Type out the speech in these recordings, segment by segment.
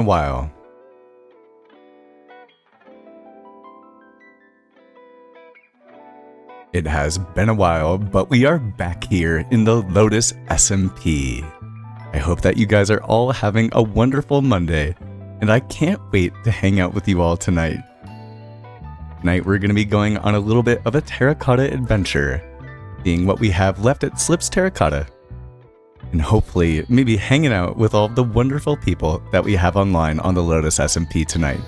a while. It has been a while, but we are back here in the Lotus SMP. I hope that you guys are all having a wonderful Monday, and I can't wait to hang out with you all tonight. Tonight we're going to be going on a little bit of a Terracotta adventure, seeing what we have left at Slip's Terracotta, and hopefully maybe hanging out with all the wonderful people that we have online on the Lotus SMP tonight.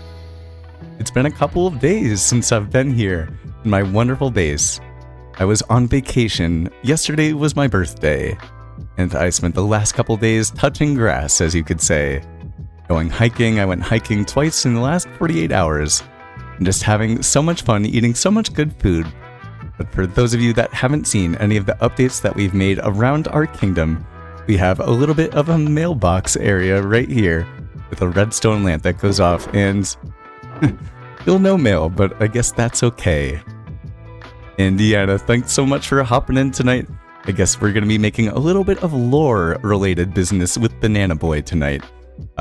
It's been a couple of days since I've been here in my wonderful base. I was on vacation. Yesterday was my birthday, and I spent the last couple days touching grass, as you could say. Going hiking, I went hiking twice in the last 48 hours, and just having so much fun eating so much good food. But for those of you that haven't seen any of the updates that we've made around our kingdom, we have a little bit of a mailbox area right here with a redstone lamp that goes off, and you'll know mail, but I guess that's okay. Indiana, thanks so much for hopping in tonight. I guess we're going to be making a little bit of lore-related business with Banana Boy tonight.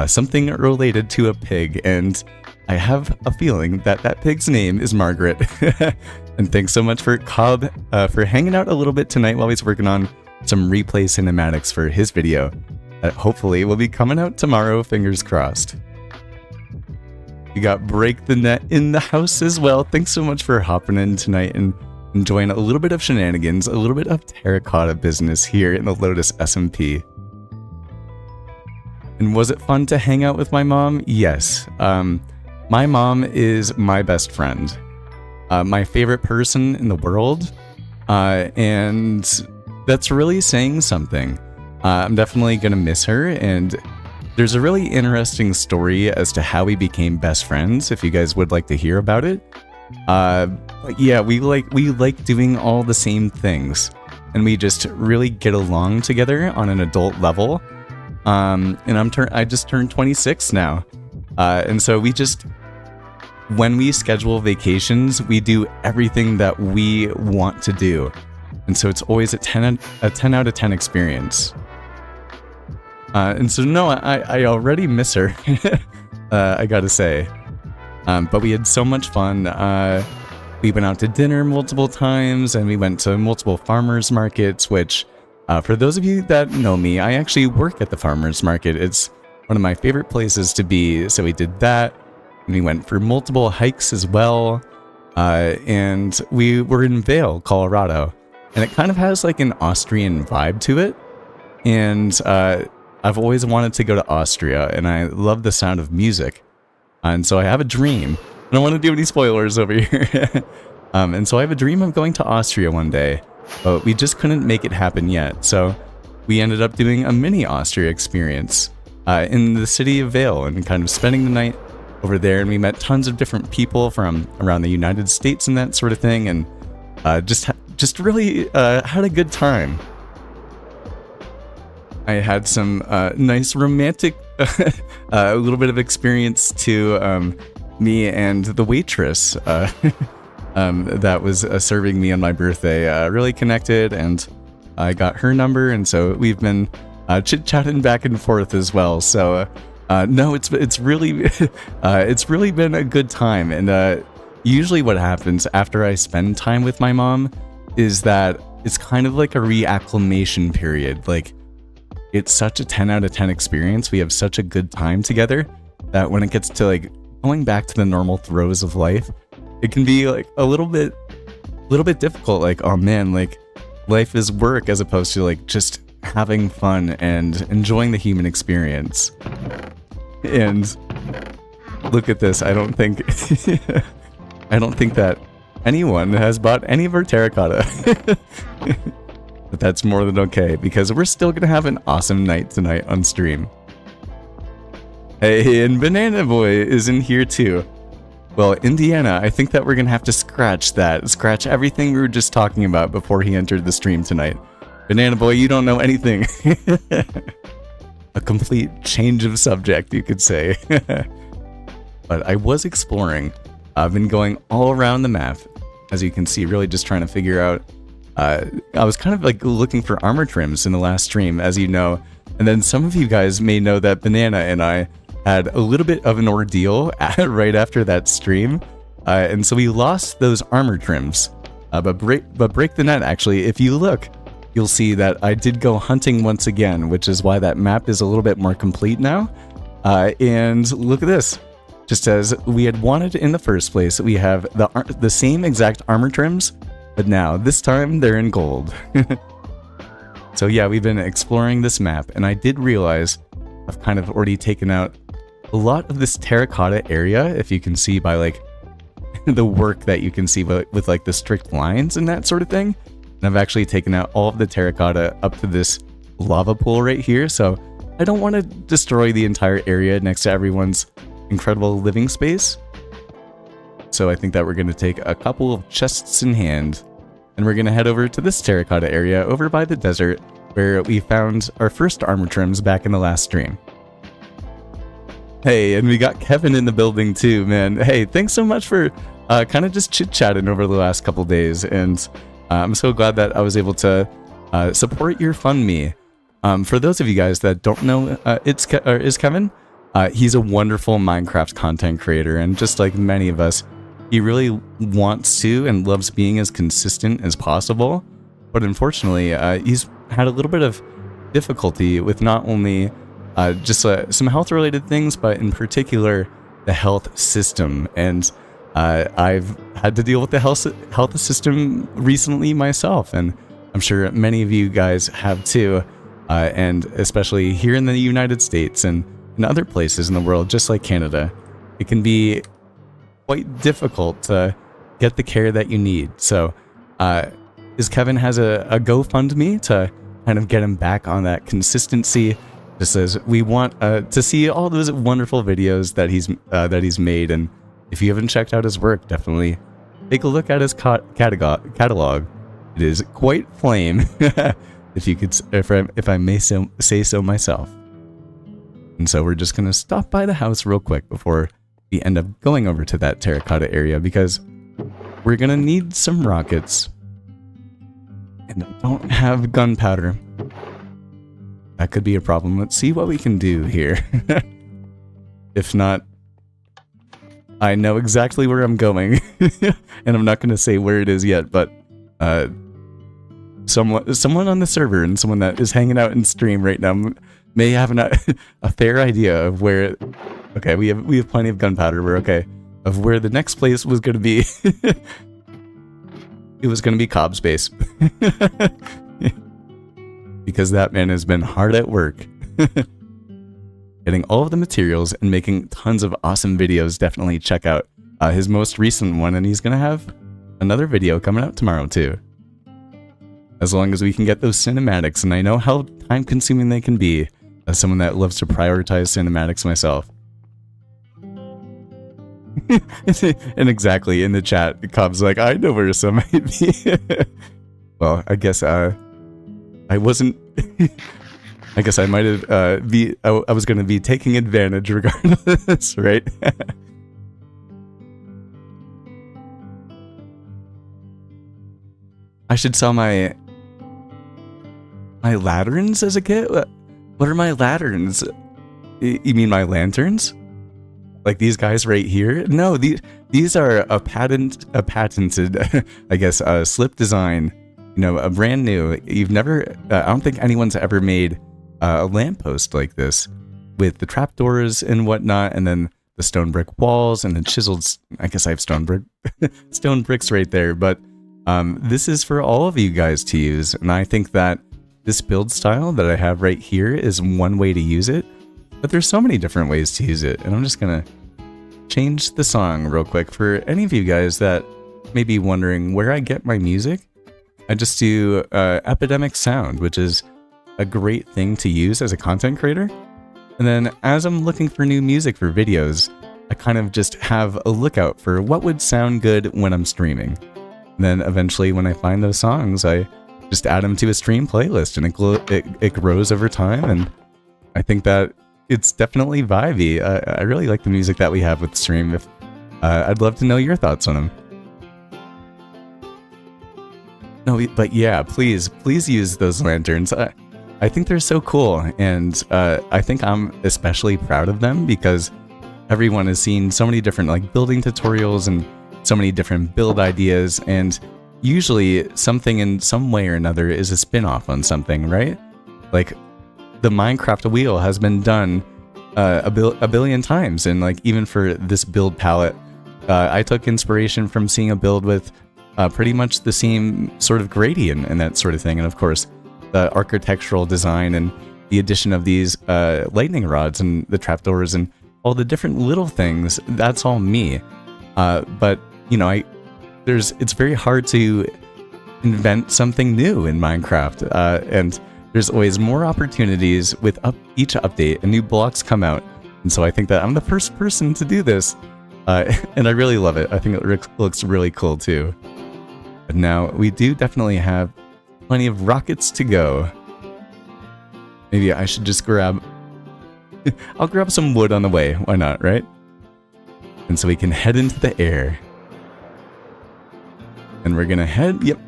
Something related to a pig, and I have a feeling that that pig's name is Margaret. And thanks so much for Cobb for hanging out a little bit tonight while he's working on some replay cinematics for his video that hopefully will be coming out tomorrow, fingers crossed. You got Break the Net in the house as well. Thanks so much for hopping in tonight and enjoying a little bit of shenanigans, a little bit of Terracotta business here in the Lotus SMP. And was it fun to hang out with my mom? Yes. My mom is my best friend. My favorite person in the world. And that's really saying something. I'm definitely going to miss her, and there's a really interesting story as to how we became best friends, if you guys would like to hear about it. But yeah, we like doing all the same things, and we just really get along together on an adult level. And I just turned 26 now. And so when we schedule vacations, we do everything that we want to do. And so it's always a 10 out of 10 experience. And so no, I already miss her, I gotta say. But we had so much fun. We went out to dinner multiple times, and we went to multiple farmers markets, which, for those of you that know me, I actually work at the farmers market. It's one of my favorite places to be. So we did that, and we went for multiple hikes as well. And we were in Vail, Colorado. And it kind of has like an Austrian vibe to it. And I've always wanted to go to Austria, and I love the sound of music. And so I have a dream. I don't want to do any spoilers over here. And so I have a dream of going to Austria one day, but we just couldn't make it happen yet. So we ended up doing a mini Austria experience in the city of Vail, and kind of spending the night over there. And we met tons of different people from around the United States and that sort of thing. And just really had a good time. I had some nice romantic, a little bit of experience to me and the waitress that was serving me on my birthday. Really connected, and I got her number, and so we've been chit-chatting back and forth as well. So no, it's really it's really been a good time. And usually what happens after I spend time with my mom is that it's kind of like a reacclimation period. Like, it's such a 10 out of 10 experience. We have such a good time together that when it gets to like going back to the normal throes of life, it can be like a little bit difficult. Like, oh man, like life is work as opposed to like just having fun and enjoying the human experience. And look at this. I don't think that anyone has bought any of our terracotta. But that's more than okay, because we're still gonna have an awesome night tonight on stream. Hey, and Banana Boy is in here too. Well, Indiana, I think that we're gonna have to scratch everything we were just talking about before he entered the stream tonight. Banana Boy, you don't know anything. A complete change of subject, you could say. But I was exploring. I've been going all around the map, as you can see, really just trying to figure out. I was kind of like looking for armor trims in the last stream, as you know, and then some of you guys may know that Banana and I had a little bit of an ordeal right after that stream, and so we lost those armor trims. But break the net, actually, if you look, you'll see that I did go hunting once again, which is why that map is a little bit more complete now. And look at this. Just as we had wanted in the first place, we have the same exact armor trims, but now, this time, they're in gold. So yeah, we've been exploring this map, and I did realize I've kind of already taken out a lot of this terracotta area, if you can see by like the work that you can see with like the strict lines and that sort of thing. And I've actually taken out all of the terracotta up to this lava pool right here, so I don't want to destroy the entire area next to everyone's incredible living space. So I think that we're going to take a couple of chests in hand, and we're going to head over to this terracotta area over by the desert, where we found our first armor trims back in the last stream. Hey, and we got Kevin in the building too, man. Hey, thanks so much for kind of just chit-chatting over the last couple days, and I'm so glad that I was able to support your fund me. For those of you guys that don't know, is Kevin. He's a wonderful Minecraft content creator, and just like many of us, he really wants to and loves being as consistent as possible. But unfortunately, he's had a little bit of difficulty with not only just some health-related things, but in particular, the health system. And I've had to deal with the health system recently myself, and I'm sure many of you guys have too. And especially here in the United States and in other places in the world, just like Canada, it can be quite difficult to get the care that you need. So, Kevin has a GoFundMe to kind of get him back on that consistency. Just as we want to see all those wonderful videos that he's made, and if you haven't checked out his work, definitely take a look at his catalog. It is quite flame, if I may say so myself. And so we're just gonna stop by the house real quick before we end up going over to that terracotta area, because we're gonna need some rockets, and I don't have gunpowder. That could be a problem. Let's see what we can do here. If not, I know exactly where I'm going, and I'm not going to say where it is yet, but someone on the server and someone that is hanging out in stream right now may have a fair idea of where. Okay, we have plenty of gunpowder. We're okay. Of where the next place was going to be. It was going to be Cobb's base. Because that man has been hard at work. Getting all of the materials and making tons of awesome videos. Definitely check out his most recent one, and he's going to have another video coming out tomorrow too. As long as we can get those cinematics, and I know how time consuming they can be as someone that loves to prioritize cinematics myself. And exactly, in the chat, Cobb's like, I know where some might be. Well, I guess I wasn't. I guess I might have I was going to be taking advantage regardless, right? I should sell my lanterns as a kit. What are my lanterns? You mean my lanterns? Like these guys right here? No, these are a patented, I guess, slip design. You know, a brand new. You've never. I don't think anyone's ever made a lamppost like this, with the trapdoors and whatnot, and then the stone brick walls and the chiseled. I guess I have stone bricks right there. But this is for all of you guys to use, and I think that this build style that I have right here is one way to use it. But there's so many different ways to use it, and I'm just gonna change the song real quick for any of you guys that may be wondering where I get my music. I just do Epidemic Sound, which is a great thing to use as a content creator. And then as I'm looking for new music for videos, I kind of just have a lookout for what would sound good when I'm streaming. And then eventually when I find those songs, I just add them to a stream playlist, and it grows over time. And I think that it's definitely vibey. I really like the music that we have with the stream. I'd love to know your thoughts on them. No, but yeah, please use those lanterns. I think they're so cool, and I think I'm especially proud of them because everyone has seen so many different like building tutorials and so many different build ideas, and usually something in some way or another is a spin-off on something, right? Like the Minecraft wheel has been done a billion times, and like even for this build palette, I took inspiration from seeing a build with pretty much the same sort of gradient and that sort of thing, and of course the architectural design and the addition of these lightning rods and the trapdoors and all the different little things, that's all me. But you know, it's very hard to invent something new in Minecraft, and there's always more opportunities with each update and new blocks come out. And so I think that I'm the first person to do this, and I really love it. I think it looks really cool too. But now we do definitely have plenty of rockets to go. Maybe I should just grab... I'll grab some wood on the way, why not, right? And so we can head into the air. And we're gonna head, yep,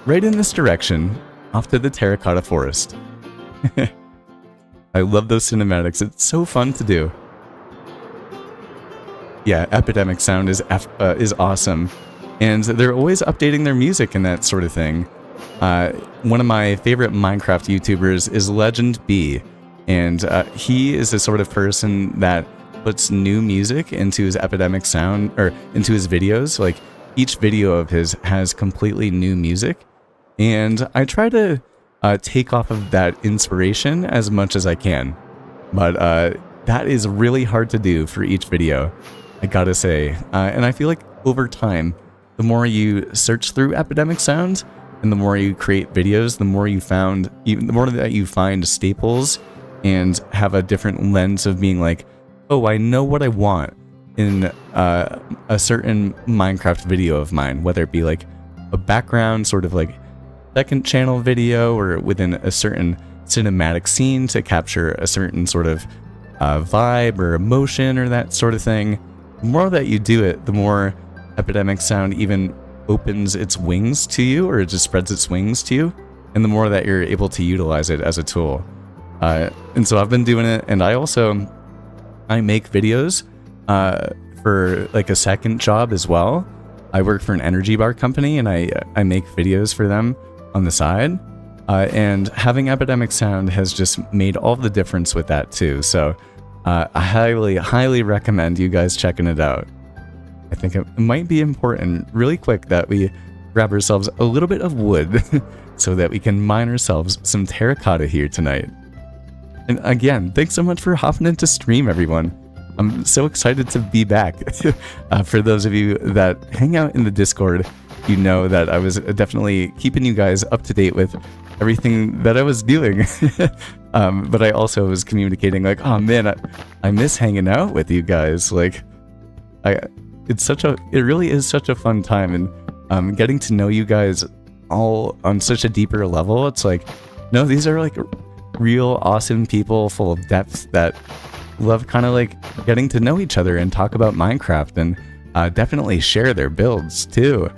right in this direction, off to the Terracotta Forest. I love those cinematics, it's so fun to do. Yeah, Epidemic Sound is awesome. And they're always updating their music and that sort of thing. One of my favorite Minecraft YouTubers is Legend B, and he is the sort of person that puts new music into his Epidemic Sound, or into his videos. Like, each video of his has completely new music, and I try to take off of that inspiration as much as I can. But that is really hard to do for each video, I gotta say. And I feel like over time, the more you search through Epidemic Sound, and the more you create videos, the more that you find staples and have a different lens of being like, oh, I know what I want in a certain Minecraft video of mine, whether it be like a background sort of like second channel video, or within a certain cinematic scene to capture a certain sort of vibe or emotion or that sort of thing. The more that you do it, the more Epidemic Sound even opens its wings to you, or it just spreads its wings to you, and the more that you're able to utilize it as a tool. And so I've been doing it, and I make videos for like a second job as well. I work for an energy bar company, and I make videos for them on the side. And having Epidemic Sound has just made all the difference with that too. So I highly recommend you guys checking it out. I think it might be important really quick that we grab ourselves a little bit of wood so that we can mine ourselves some terracotta here tonight. And again, thanks so much for hopping into stream, everyone. I'm so excited to be back. For those of you that hang out in the Discord, you know that I was definitely keeping you guys up to date with everything that I was doing. But I also was communicating like, oh man, I miss hanging out with you guys. Like, it really is such a fun time, and getting to know you guys all on such a deeper level. It's like, no, these are like real awesome people full of depth that love kind of like getting to know each other and talk about Minecraft, and definitely share their builds too.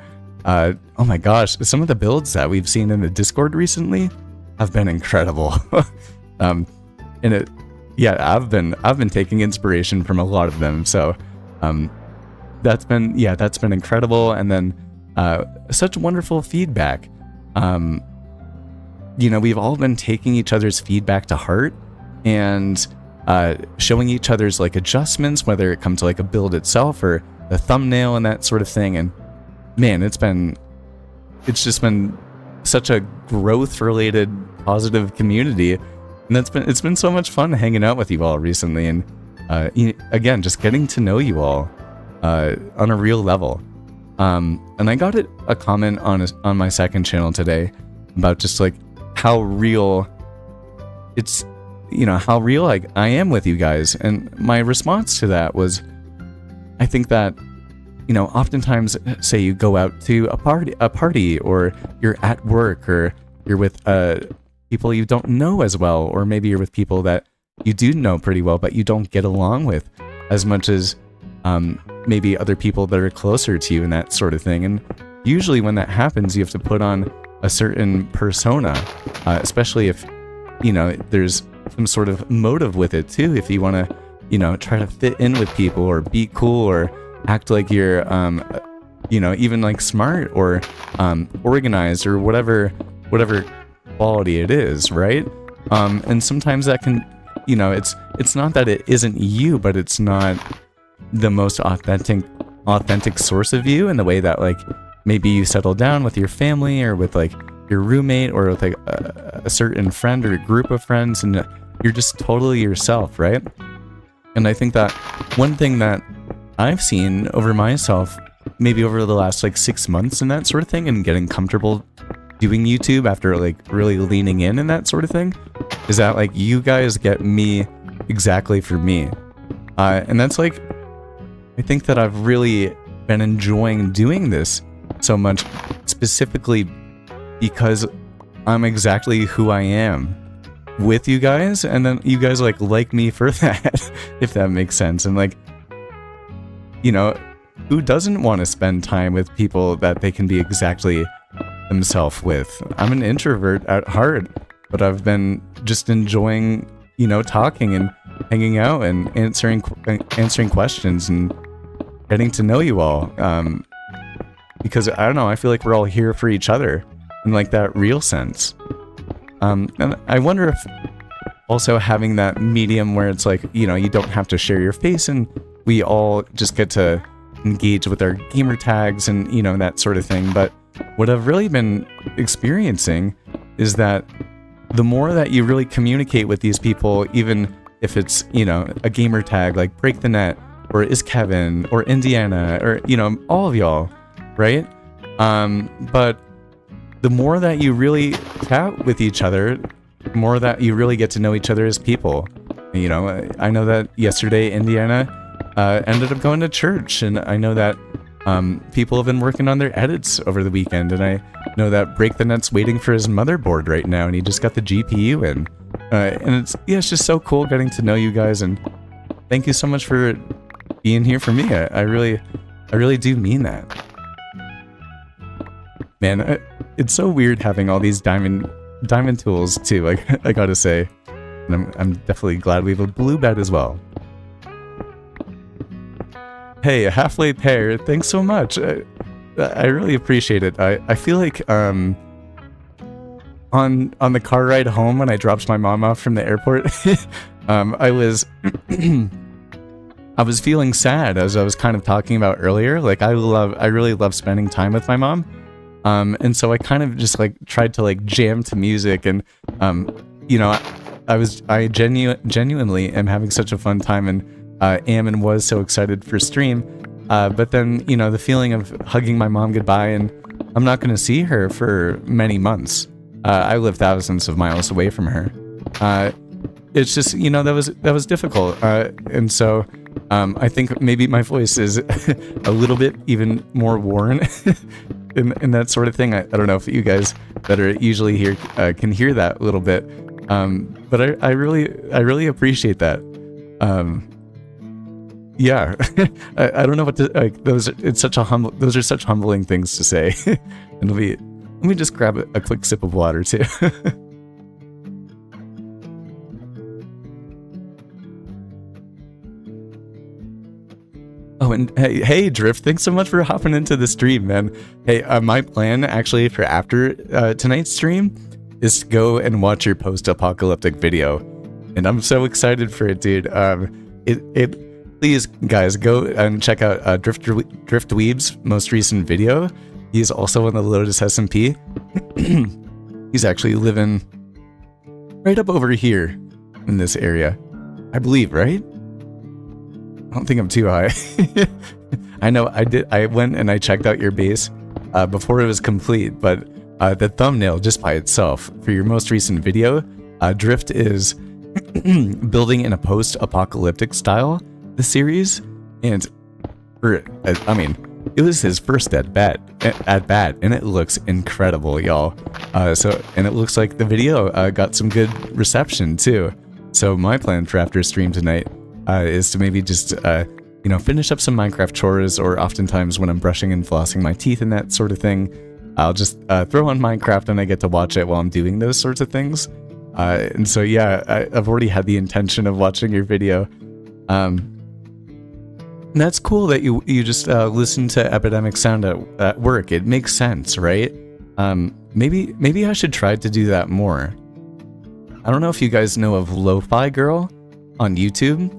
Oh my gosh, some of the builds that we've seen in the Discord recently have been incredible. And I've been taking inspiration from a lot of them. So that's been incredible. And then such wonderful feedback. We've all been taking each other's feedback to heart and showing each other's like adjustments, whether it comes to like a build itself or the thumbnail and that sort of thing. And man, it's just been such a growth related positive community, and it's been so much fun hanging out with you all recently, and again, just getting to know you all on a real level. And I got a comment on my second channel today about just like how real like I am with you guys, and my response to that was, I think that, oftentimes, say you go out to a party, or you're at work, or you're with people you don't know as well, or maybe you're with people that you do know pretty well, but you don't get along with as much as maybe other people that are closer to you and that sort of thing. And usually when that happens, you have to put on a certain persona, especially if there's some sort of motive with it too. If you want to, try to fit in with people or be cool or act like you're, even like smart or organized or whatever quality it is, right? And sometimes that can, it's not that it isn't you, but it's not the most authentic source of you in the way that like maybe you settle down with your family or with like your roommate or with like a certain friend or a group of friends, and you're just totally yourself, right? And I think that one thing that I've seen over myself, maybe over the last like 6 months and that sort of thing, and getting comfortable doing YouTube after like really leaning in and that sort of thing, is that like you guys get me exactly for me. And that's like, I think that I've really been enjoying doing this so much, specifically because I'm exactly who I am with you guys, and then you guys like me for that, if that makes sense. And like, who doesn't want to spend time with people that they can be exactly themselves with? I'm an introvert at heart, but I've been just enjoying, talking and hanging out and answering questions and getting to know you all. Because I don't know, I feel like we're all here for each other in like that real sense. And I wonder if also having that medium where it's like, you don't have to share your face and we all just get to engage with our gamer tags and, that sort of thing. But what I've really been experiencing is that the more that you really communicate with these people, even if it's, a gamer tag like Break the Net or Is Kevin or Indiana or, all of y'all, right? But the more that you really chat with each other, the more that you really get to know each other as people. I know that yesterday Indiana ended up going to church, and I know that people have been working on their edits over the weekend, and I know that Break the Net's waiting for his motherboard right now, and he just got the GPU in. And it's just so cool getting to know you guys, and thank you so much for being here for me. I really do mean that. Man, it's so weird having all these diamond tools too, like I gotta say. And I'm definitely glad we have a blue bed as well. Hey, a halfway pear, thanks so much. I really appreciate it. I feel like on the car ride home when I dropped my mom off from the airport, I was feeling sad, as I was kind of talking about earlier. Like I really love spending time with my mom. And so I kind of just like tried to like jam to music, and I genuinely am having such a fun time, and am and was so excited for stream. But then, the feeling of hugging my mom goodbye, and I'm not going to see her for many months. I live thousands of miles away from her. It's just, that was difficult. And so I think maybe my voice is a little bit even more worn and that sort of thing. I don't know if you guys that are usually here can hear that a little bit. But I really appreciate that. Yeah, I don't know what to like. Those are such humbling things to say. And let me just grab a quick sip of water too. Oh, and hey, Drift, thanks so much for hopping into the stream, man. Hey, my plan actually for after tonight's stream is to go and watch your post-apocalyptic video, and I'm so excited for it, dude. Please, guys, go and check out Drift Dweeb's most recent video. He's also on the Lotus SMP. He's actually living right up over here in this area, I believe, right? I don't think I'm too high. I know I went and I checked out your base before it was complete, but the thumbnail just by itself for your most recent video, Drift is building in a post-apocalyptic style, the series, and it was his first at bat, and it looks incredible, y'all. And it looks like the video got some good reception too. So my plan for after stream tonight is to maybe just finish up some Minecraft chores, or oftentimes when I'm brushing and flossing my teeth and that sort of thing, I'll just throw on Minecraft and I get to watch it while I'm doing those sorts of things. And so yeah, I've already had the intention of watching your video. And that's cool that you just listen to Epidemic Sound at work. It makes sense, right? Maybe I should try to do that more. I don't know if you guys know of Lo-Fi Girl on YouTube.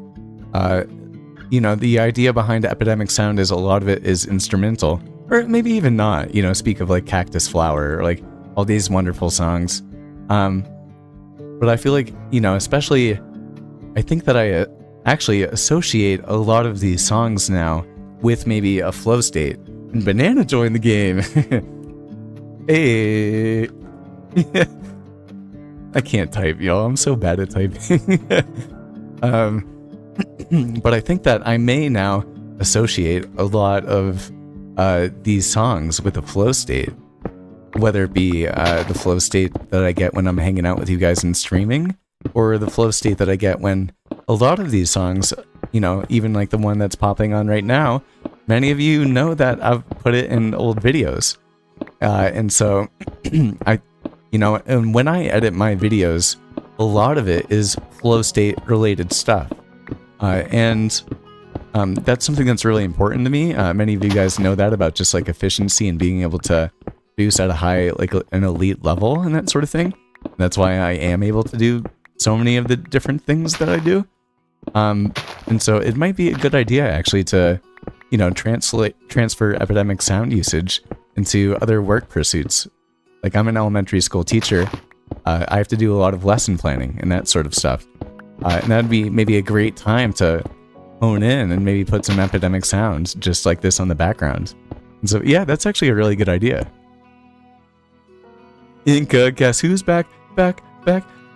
You know, the idea behind Epidemic Sound is a lot of it is instrumental, or maybe even not. You know, speak of like Cactus Flower, or like all these wonderful songs. But I feel like, you know, especially, I think that I actually associate a lot of these songs now with maybe a flow state. And Banana joined the game. Hey. I can't type, y'all. I'm so bad at typing. But I think that I may now associate a lot of these songs with a flow state. Whether it be the flow state that I get when I'm hanging out with you guys and streaming, or the flow state that I get when a lot of these songs, you know, even like the one that's popping on right now, many of you know that I've put it in old videos. And so, you know, and when I edit my videos, a lot of it is flow state related stuff. And that's something that's really important to me. Many of you guys know that about just like efficiency and being able to produce at a high, like an elite level and that sort of thing. That's why I am able to do so many of the different things that I do. And so it might be a good idea actually to, you know, transfer Epidemic Sound usage into other work pursuits. Like I'm an elementary school teacher. I have to do a lot of lesson planning and that sort of stuff. And that'd be maybe a great time to hone in and maybe put some Epidemic Sounds just like this on the background. And so yeah, that's actually a really good idea. Inca, guess who's back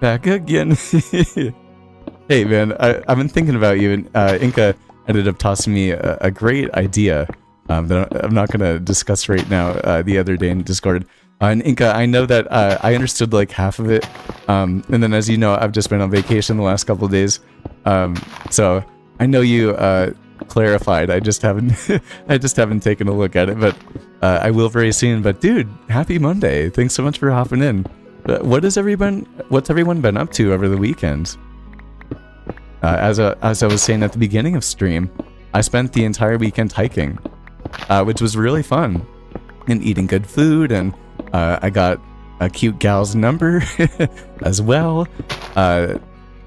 again? Hey man, I've been thinking about you, and Inca ended up tossing me a great idea that I'm not going to discuss right now the other day in Discord. And Inca, I know that I understood like half of it, and then as you know, I've just been on vacation the last couple of days, so I know you clarified. I just haven't taken a look at it, but I will very soon. But dude, happy Monday! Thanks so much for hopping in. What's everyone been up to over the weekend? As I was saying at the beginning of stream, I spent the entire weekend hiking, which was really fun, and eating good food, and I got a cute gal's number as well,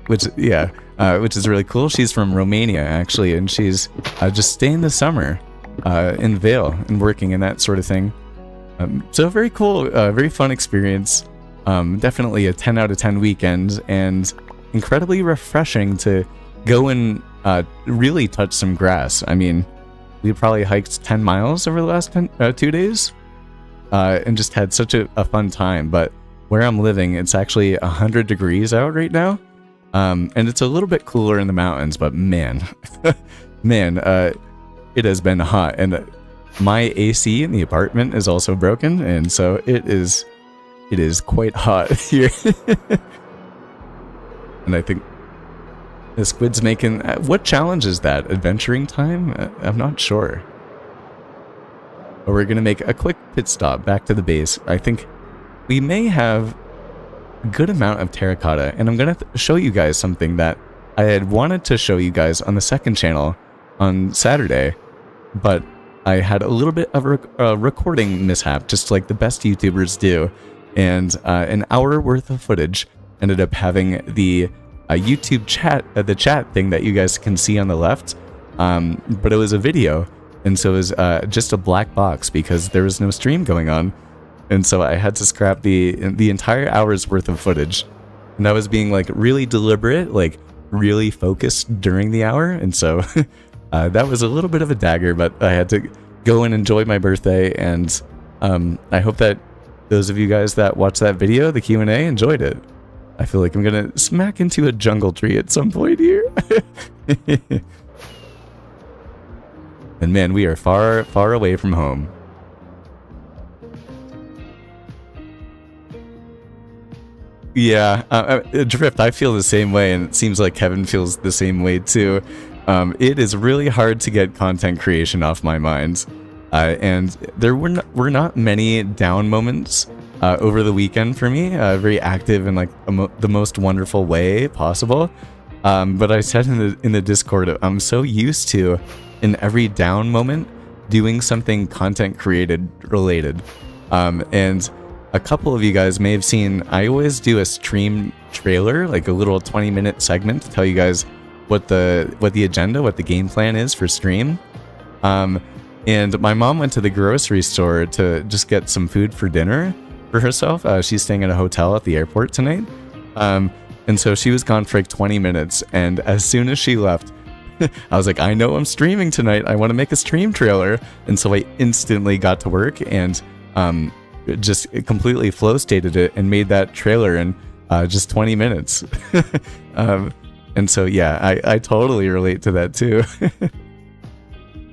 which is really cool. She's from Romania actually, and she's just staying the summer in Vail and working and that sort of thing. So very cool, very fun experience. Definitely a 10 out of 10 weekend, and incredibly refreshing to go and really touch some grass. I mean, we probably hiked 10 miles over the last 2 days, and just had such a fun time. But where I'm living, it's actually 100 degrees out right now, and it's a little bit cooler in the mountains, but man, it has been hot, and my AC in the apartment is also broken, and so it is quite hot here. And I think the squid's making... what challenge is that? Adventuring time? I'm not sure. But we're going to make a quick pit stop back to the base. I think we may have a good amount of terracotta. And I'm going to show you guys something that I had wanted to show you guys on the second channel on Saturday. But I had a little bit of a recording mishap, just like the best YouTubers do. And an hour worth of footage ended up having the YouTube chat, the chat thing that you guys can see on the left, but it was a video, and so it was just a black box because there was no stream going on, and so I had to scrap the entire hour's worth of footage, and I was being like really deliberate, like really focused during the hour, and so that was a little bit of a dagger, but I had to go and enjoy my birthday, and I hope that those of you guys that watched that video, the Q&A, enjoyed it. I feel like I'm gonna smack into a jungle tree at some point here. And man, we are far, far away from home. Yeah, Drift, I feel the same way, and it seems like Kevin feels the same way too. It is really hard to get content creation off my mind. And there were not many down moments over the weekend for me, very active in like the most wonderful way possible. But I said in the Discord, I'm so used to, in every down moment, doing something content created related. And a couple of you guys may have seen, I always do a stream trailer, like a little 20-minute segment to tell you guys what the agenda, what the game plan is for stream. And my mom went to the grocery store to just get some food for dinner for herself. She's staying at a hotel at the airport tonight. And so she was gone for like 20 minutes. And as soon as she left, I was like, I know I'm streaming tonight. I want to make a stream trailer. And so I instantly got to work and just completely flow stated it and made that trailer in just 20 minutes. And so, yeah, I totally relate to that too.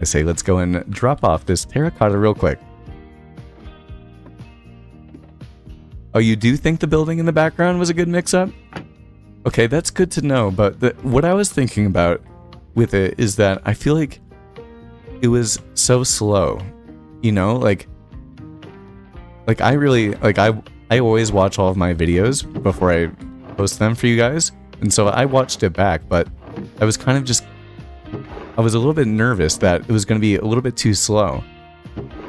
I say, let's go and drop off this terracotta real quick. Oh, you do think the building in the background was a good mix-up? Okay, that's good to know, but what I was thinking about with it is that I feel like it was so slow, you know? Like I really, I always watch all of my videos before I post them for you guys, and so I watched it back, but I was kind of just, I was a little bit nervous that it was going to be a little bit too slow.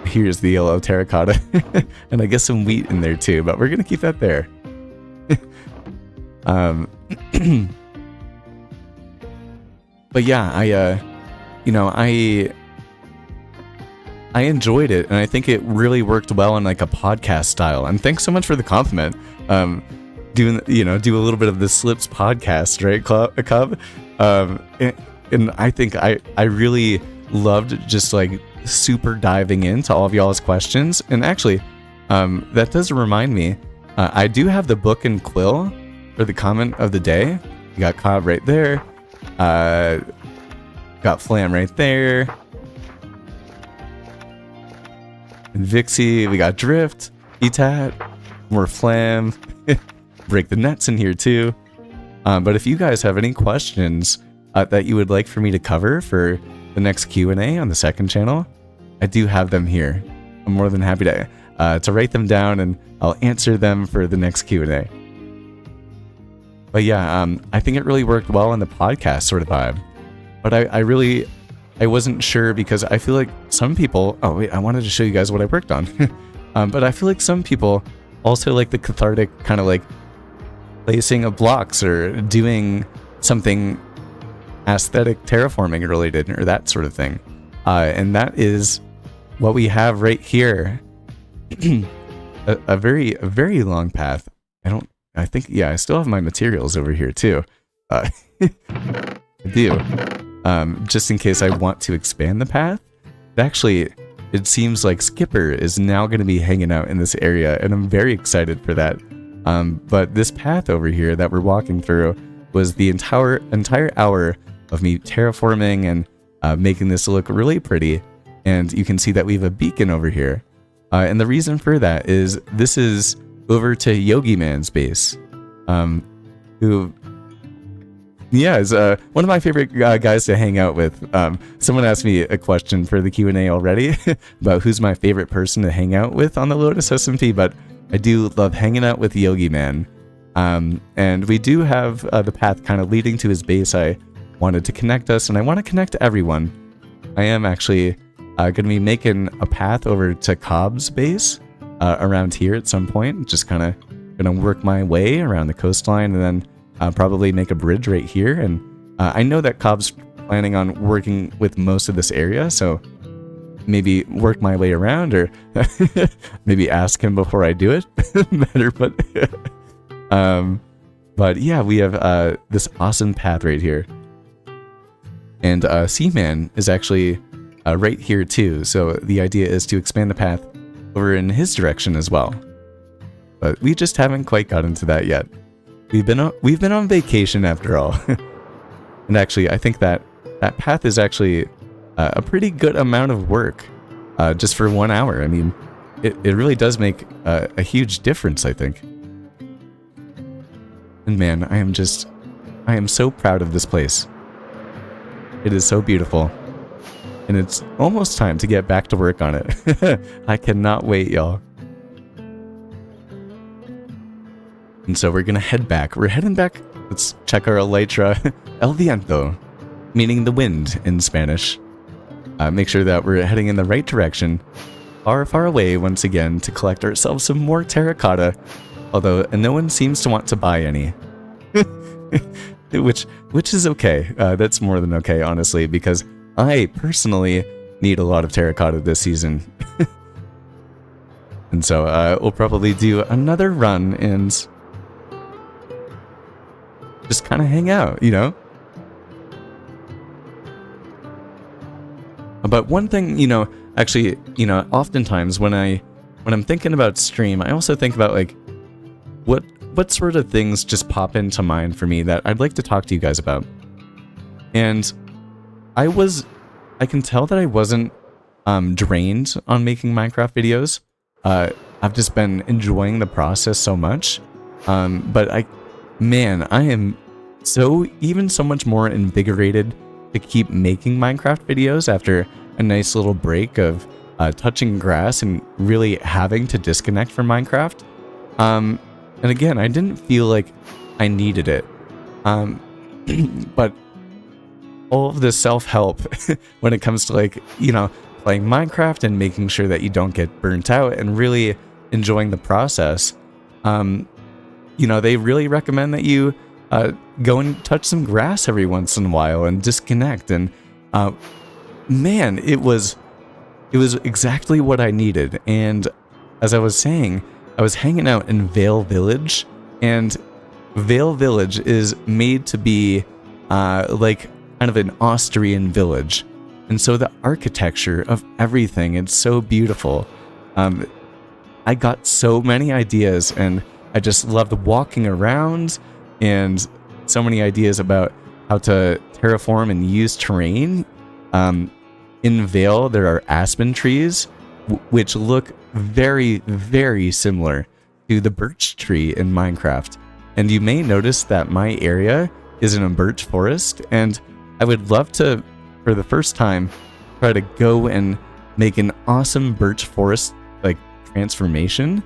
Here's the yellow terracotta, and I guess some wheat in there too, but we're going to keep that there. But yeah, I enjoyed it, and I think it really worked well in like a podcast style. And thanks so much for the compliment. Do a little bit of the Slips podcast, right, Cub? And I think I really loved just like super diving into all of y'all's questions. And actually, that does remind me, I do have the book and quill for the comment of the day. You got Cobb right there. Got Flam right there. And Vixie, we got Drift, Etat, more Flam. Break the Nets in here too. But if you guys have any questions that you would like for me to cover for the next Q&A on the second channel, I do have them here. I'm more than happy to write them down, and I'll answer them for the next Q&A. But yeah, I think it really worked well in the podcast sort of vibe. But I wasn't sure because I feel like some people... Oh wait, I wanted to show you guys what I worked on. But I feel like some people also like the cathartic kind of like placing of blocks or doing something aesthetic terraforming related or that sort of thing. And that is what we have right here. a very long path. I still have my materials over here too. I do. Just in case I want to expand the path. Actually, it seems like Skipper is now going to be hanging out in this area, and I'm very excited for that. But this path over here that we're walking through was the entire hour of me terraforming and making this look really pretty. And you can see that we have a beacon over here. And the reason for that is this is over to Yogi Man's base, who, yeah, is one of my favorite guys to hang out with. Someone asked me a question for the Q&A already about who's my favorite person to hang out with on the Lotus SMP, but I do love hanging out with Yogi Man. And we do have the path kind of leading to his base. I wanted to connect us, and I want to connect everyone. I am actually going to be making a path over to Cobb's base around here at some point. Just kind of going to work my way around the coastline, and then probably make a bridge right here. And I know that Cobb's planning on working with most of this area, so maybe work my way around, or maybe ask him before I do it. Better, but yeah, we have this awesome path right here. And Seaman is actually right here too, so the idea is to expand the path over in his direction as well. But we just haven't quite gotten to that yet. We've been on vacation after all. And actually, I think that path is actually a pretty good amount of work just for 1 hour. I mean, it really does make a huge difference, I think. And man, I am so proud of this place. It is so beautiful. And it's almost time to get back to work on it. I cannot wait, y'all. And so we're gonna head back. We're heading back. Let's check our elytra. El viento, meaning the wind in Spanish. Make sure that we're heading in the right direction. Far, far away once again to collect ourselves some more terracotta. Although no one seems to want to buy any. which is okay. That's more than okay, honestly, because I personally need a lot of terracotta this season. And so we'll probably do another run and just kind of hang out, you know? But one thing, you know, actually, you know, oftentimes when I'm thinking about stream, I also think about like what sort of things just pop into mind for me that I'd like to talk to you guys about. And I can tell that I wasn't drained on making Minecraft videos. I've just been enjoying the process so much. But I am so much more invigorated to keep making Minecraft videos after a nice little break of touching grass and really having to disconnect from Minecraft. And again, I didn't feel like I needed it. But all of the self-help when it comes to, like, you know, playing Minecraft and making sure that you don't get burnt out and really enjoying the process, you know, they really recommend that you go and touch some grass every once in a while and disconnect. And man, it was exactly what I needed. And as I was saying, I was hanging out in Vale Village, and Vale Village is made to be like kind of an Austrian village. And so the architecture of everything, it's so beautiful. I got so many ideas, and I just loved walking around, and so many ideas about how to terraform and use terrain. In Vale, there are aspen trees, which look very, very similar to the birch tree in Minecraft. And you may notice that my area is in a birch forest, and I would love to, for the first time, try to go and make an awesome birch forest like transformation.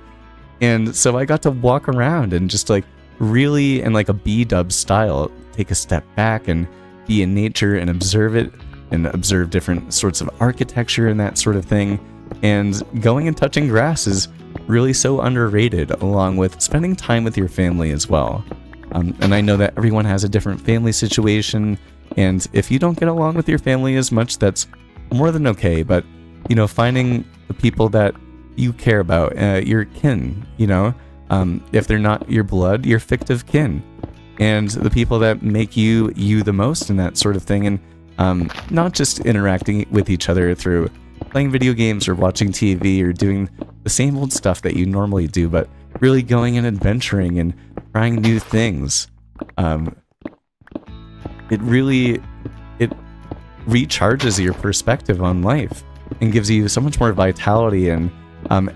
And so I got to walk around and just like really in like a B-dub style take a step back and be in nature and observe it and observe different sorts of architecture and that sort of thing. And going and touching grass is really so underrated, along with spending time with your family as well. And I know that everyone has a different family situation, and if you don't get along with your family as much, that's more than okay. But, you know, finding the people that you care about, your kin, you know, if they're not your blood, your fictive kin, and the people that make you the most and that sort of thing. And not just interacting with each other through playing video games or watching TV or doing the same old stuff that you normally do, but really going and adventuring and trying new things. It recharges your perspective on life and gives you so much more vitality and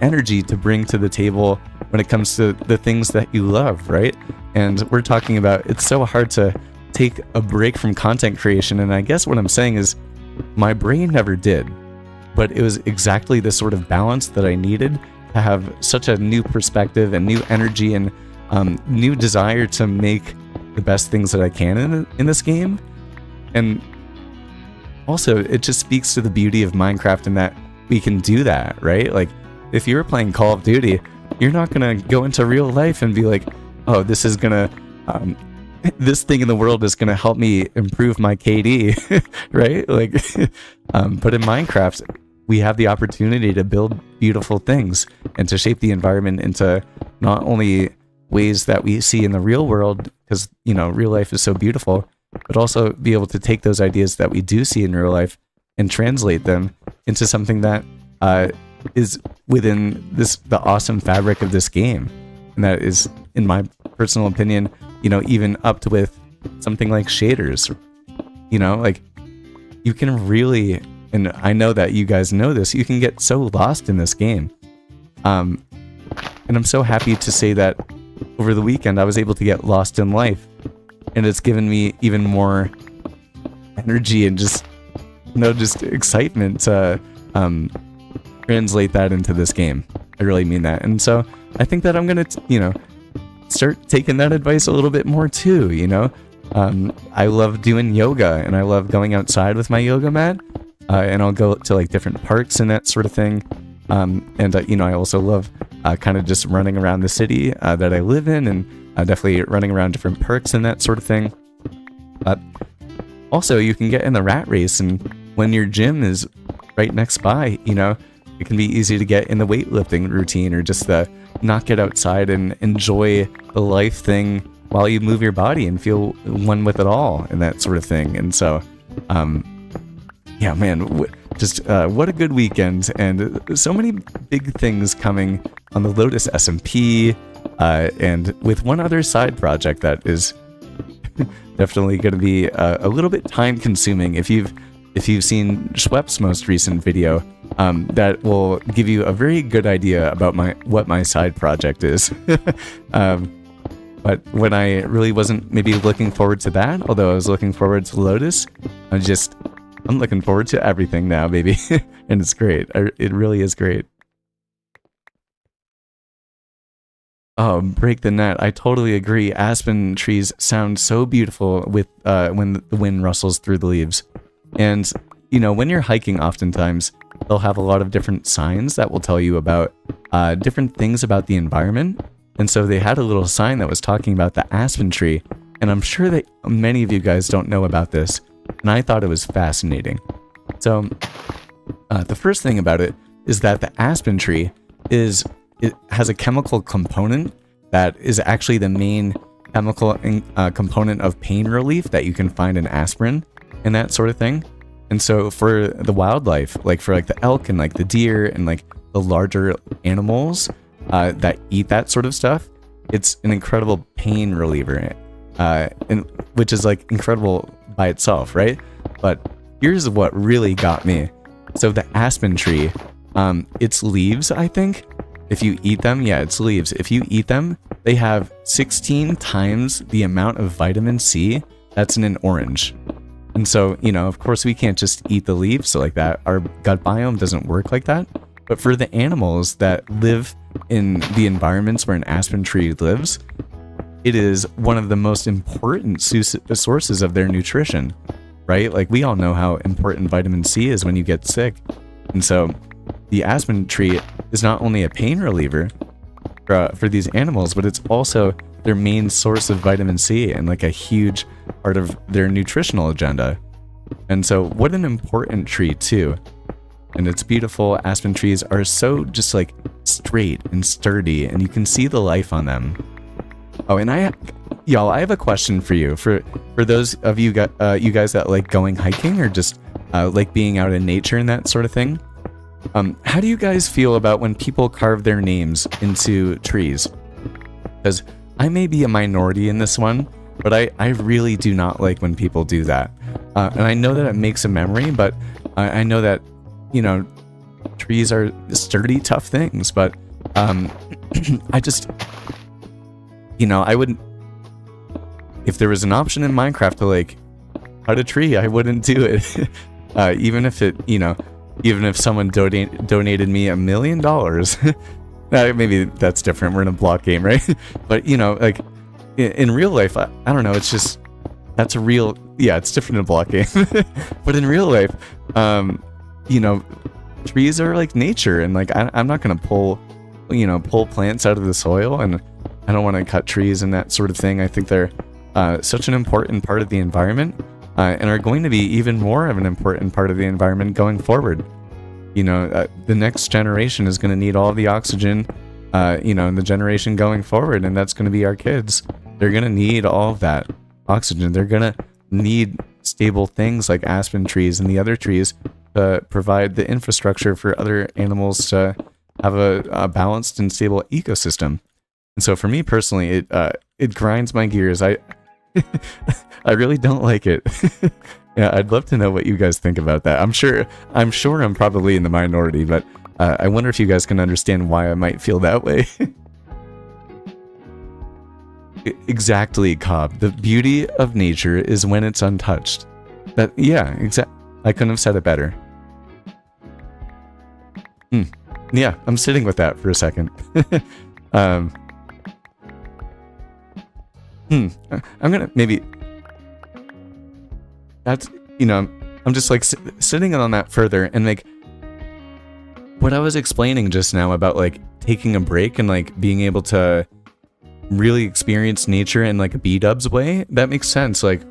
energy to bring to the table when it comes to the things that you love, right? And we're talking about, it's so hard to take a break from content creation, and I guess what I'm saying is my brain never did, but it was exactly the sort of balance that I needed to have such a new perspective and new energy and new desire to make the best things that I can in this game. And also, it just speaks to the beauty of Minecraft in that we can do that, right? Like, if you're playing Call of Duty, you're not gonna go into real life and be like, oh, this is gonna this thing in the world is gonna help me improve my KD, right? Like, but in Minecraft, we have the opportunity to build beautiful things and to shape the environment into not only ways that we see in the real world, because, you know, real life is so beautiful, but also be able to take those ideas that we do see in real life and translate them into something that is within the awesome fabric of this game. And that is, in my personal opinion, you know, even up to with something like shaders. You know, like, you can really, and I know that you guys know this, you can get so lost in this game. And I'm so happy to say that over the weekend I was able to get lost in life, and it's given me even more energy and just, you know, just excitement to translate that into this game. I really mean that. And so I think that I'm gonna, you know, start taking that advice a little bit more too, you know? I love doing yoga, and I love going outside with my yoga mat, and I'll go to like different parks and that sort of thing. You know, I also love kind of just running around the city that I live in, and definitely running around different parks and that sort of thing. Also, you can get in the rat race, and when your gym is right next by, you know, it can be easy to get in the weightlifting routine, or just not get outside and enjoy the life thing while you move your body and feel one with it all and that sort of thing. And so, yeah, man, what a good weekend, and so many big things coming on the Lotus SMP, and with one other side project that is definitely going to be a little bit time consuming. If you've seen Schwepp's most recent video, that will give you a very good idea about what my side project is. But when I really wasn't maybe looking forward to that, although I was looking forward to Lotus, I'm looking forward to everything now, baby. And it's great. It really is great. Oh, break the net. I totally agree. Aspen trees sound so beautiful with when the wind rustles through the leaves. And, you know, when you're hiking, oftentimes, they'll have a lot of different signs that will tell you about different things about the environment. And so they had a little sign that was talking about the aspen tree. And I'm sure that many of you guys don't know about this. And I thought it was fascinating. So the first thing about it is that the aspen tree it has a chemical component that is actually the main chemical component of pain relief that you can find in aspirin and that sort of thing. And so for the wildlife, like for like the elk and like the deer and like the larger animals that eat that sort of stuff, it's an incredible pain reliever, and which is like incredible by itself, right? But here's what really got me. So the aspen tree, its leaves, I think, if you eat them, yeah, it's leaves. If you eat them, they have 16 times the amount of vitamin C that's in an orange. And so, you know, of course, we can't just eat the leaves like that. Our gut biome doesn't work like that. But for the animals that live in the environments where an aspen tree lives, it is one of the most important sources of their nutrition, right? Like, we all know how important vitamin C is when you get sick. And so the aspen tree is not only a pain reliever for these animals, but it's also their main source of vitamin C and like a huge part of their nutritional agenda. And so what an important tree too. And it's beautiful. Aspen trees are so just like straight and sturdy, and you can see the life on them. Oh, and I have a question for you. For those of you guys that like going hiking or just like being out in nature and that sort of thing. How do you guys feel about when people carve their names into trees? Because I may be a minority in this one, but I really do not like when people do that. And I know that it makes a memory, but I know that, you know, trees are sturdy, tough things, but I just, you know, I wouldn't, if there was an option in Minecraft to like cut a tree, I wouldn't do it. Even if it, you know, even if someone donated me $1 million, maybe that's different. We're in a block game, right? But, you know, like in real life, I don't know. It's just, that's a real, yeah, it's different in a block game. But in real life, you know, trees are like nature, and like, I'm not going to pull plants out of the soil, and I don't want to cut trees and that sort of thing. I think they're such an important part of the environment. And are going to be even more of an important part of the environment going forward. You know, the next generation is going to need all of the oxygen, you know, in the generation going forward, and that's going to be our kids. They're going to need all of that oxygen. They're going to need stable things like aspen trees and the other trees to provide the infrastructure for other animals to have a balanced and stable ecosystem. And so for me personally, it grinds my gears. I really don't like it. Yeah, I'd love to know what you guys think about that. I'm sure I'm probably in the minority, but I wonder if you guys can understand why I might feel that way. Exactly, Cobb. The beauty of nature is when it's untouched. I couldn't have said it better. Yeah, I'm sitting with that for a second. I'm gonna maybe, that's, I'm just like sitting on that further, and like what I was explaining just now about like taking a break and like being able to really experience nature in like a B-dubs way, that makes sense. Like,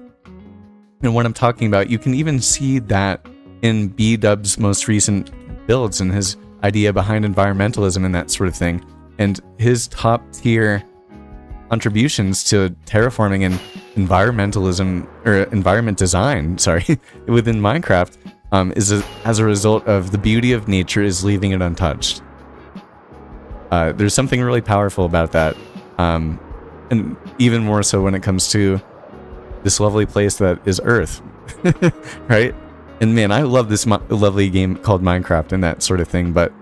and what I'm talking about, you can even see that in B-dubs' most recent builds and his idea behind environmentalism and that sort of thing, and his top tier contributions to terraforming and environmentalism, or environment design, sorry, within Minecraft, is as a result of the beauty of nature is leaving it untouched. There's something really powerful about that, and even more so when it comes to this lovely place that is Earth, right? And man, I love this lovely game called Minecraft and that sort of thing, but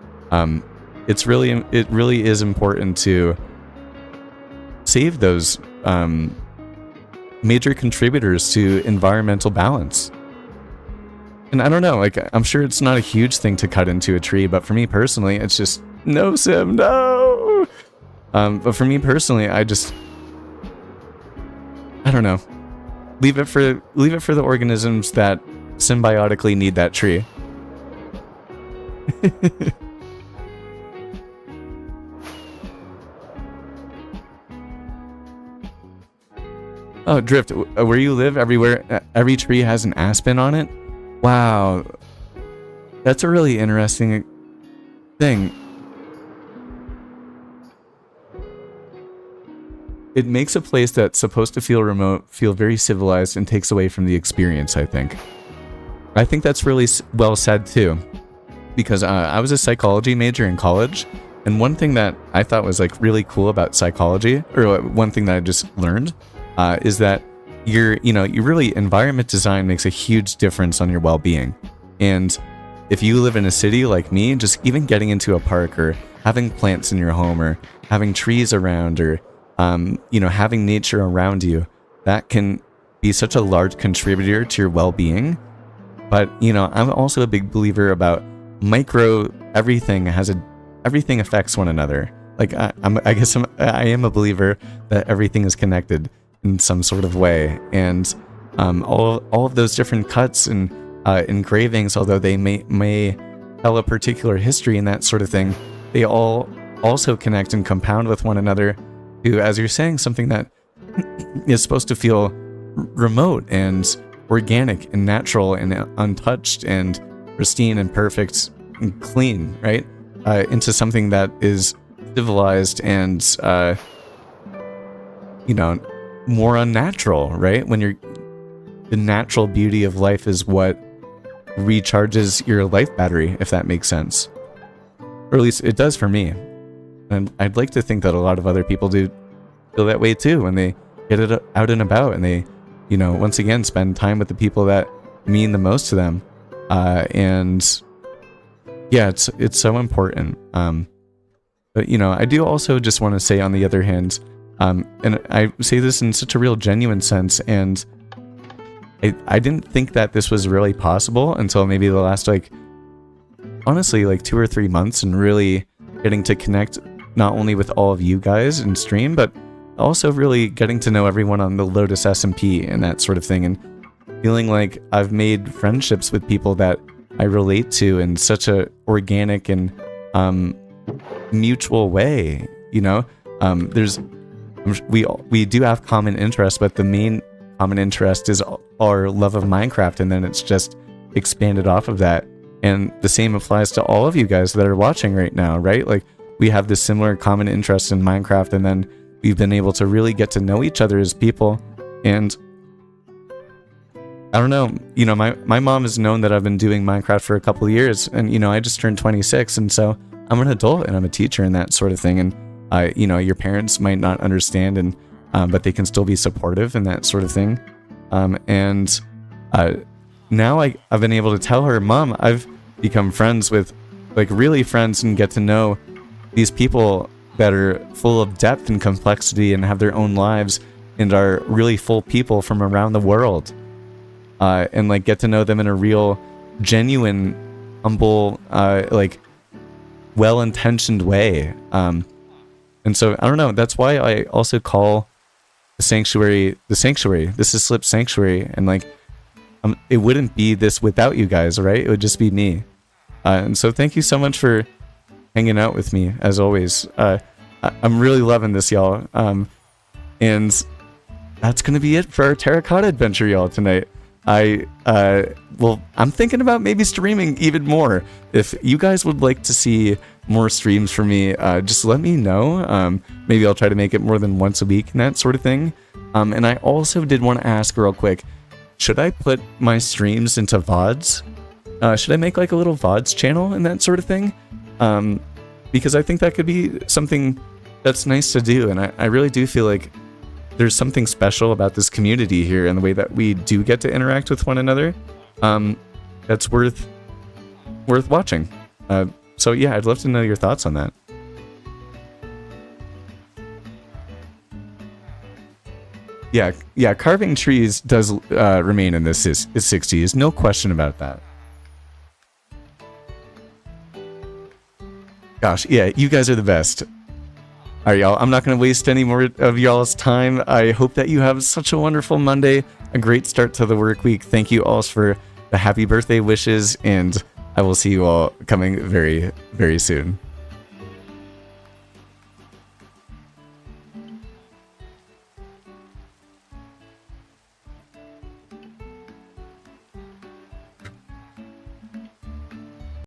it really is important to save those major contributors to environmental balance. And I don't know, like, I'm sure it's not a huge thing to cut into a tree, but for me personally, it's just, no, Sim, no! But for me personally, I don't know. Leave it for the organisms that symbiotically need that tree. Oh, Drift, where you live, every tree has an aspen on it? Wow. That's a really interesting thing. It makes a place that's supposed to feel remote feel very civilized and takes away from the experience, I think. I think that's really well said too. Because I was a psychology major in college, and one thing that I thought was like really cool about psychology, or one thing that I just learned, is that you really, environment design makes a huge difference on your well-being. And if you live in a city like me, just even getting into a park, or having plants in your home, or having trees around, or having nature around you, that can be such a large contributor to your well-being. But I'm also a big believer about everything affects one another. Like I am a believer that everything is connected in some sort of way, and all of those different cuts and engravings, although they may tell a particular history and that sort of thing, they all also connect and compound with one another to, as you're saying, something that is supposed to feel remote and organic and natural and untouched and pristine and perfect and clean, right? Into something that is civilized and more unnatural, right? When the natural beauty of life is what recharges your life battery, if that makes sense. Or at least it does for me. And I'd like to think that a lot of other people do feel that way too when they get it out and about, and they, once again, spend time with the people that mean the most to them. And yeah, it's so important. But I do also just want to say, on the other hand, and I say this in such a real genuine sense, and I didn't think that this was really possible until maybe the last, honestly, 2 or 3 months, and really getting to connect not only with all of you guys in stream, but also really getting to know everyone on the Lotus SMP and that sort of thing, and feeling like I've made friendships with people that I relate to in such a organic and mutual way. We do have common interests, but the main common interest is our love of Minecraft, and then it's just expanded off of that. And the same applies to all of you guys that are watching right now, right? Like, we have this similar common interest in Minecraft, and then we've been able to really get to know each other as people. And I don't know, my mom has known that I've been doing Minecraft for a couple of years, and I just turned 26, and so I'm an adult and I'm a teacher and that sort of thing. And your parents might not understand, and but they can still be supportive and that sort of thing. And now I've been able to tell her, Mom, I've become friends with, really friends, and get to know these people that are full of depth and complexity and have their own lives and are really full people from around the world. And get to know them in a real, genuine, humble, well-intentioned way. And so, I don't know, that's why I also call the sanctuary. This is Slip's sanctuary, and like, it wouldn't be this without you guys, right? It would just be me. And so thank you so much for hanging out with me, as always. I'm really loving this, y'all. And that's gonna be it for our Terracotta adventure, y'all, tonight. Well, I'm thinking about maybe streaming even more. If you guys would like to see more streams from me, just let me know. Maybe I'll try to make it more than once a week and that sort of thing. And I also did want to ask real quick, should I put my streams into VODs? Should I make like a little VODs channel and that sort of thing? Because I think that could be something that's nice to do. And I really do feel like there's something special about this community here and the way that we do get to interact with one another. That's worth watching. So yeah, I'd love to know your thoughts on that. Yeah, carving trees does remain in the 60s, no question about that. Gosh, yeah, you guys are the best. All right, y'all, I'm not going to waste any more of y'all's time. I hope that you have such a wonderful Monday, a great start to the work week. Thank you all for the happy birthday wishes, and I will see you all coming very, very soon.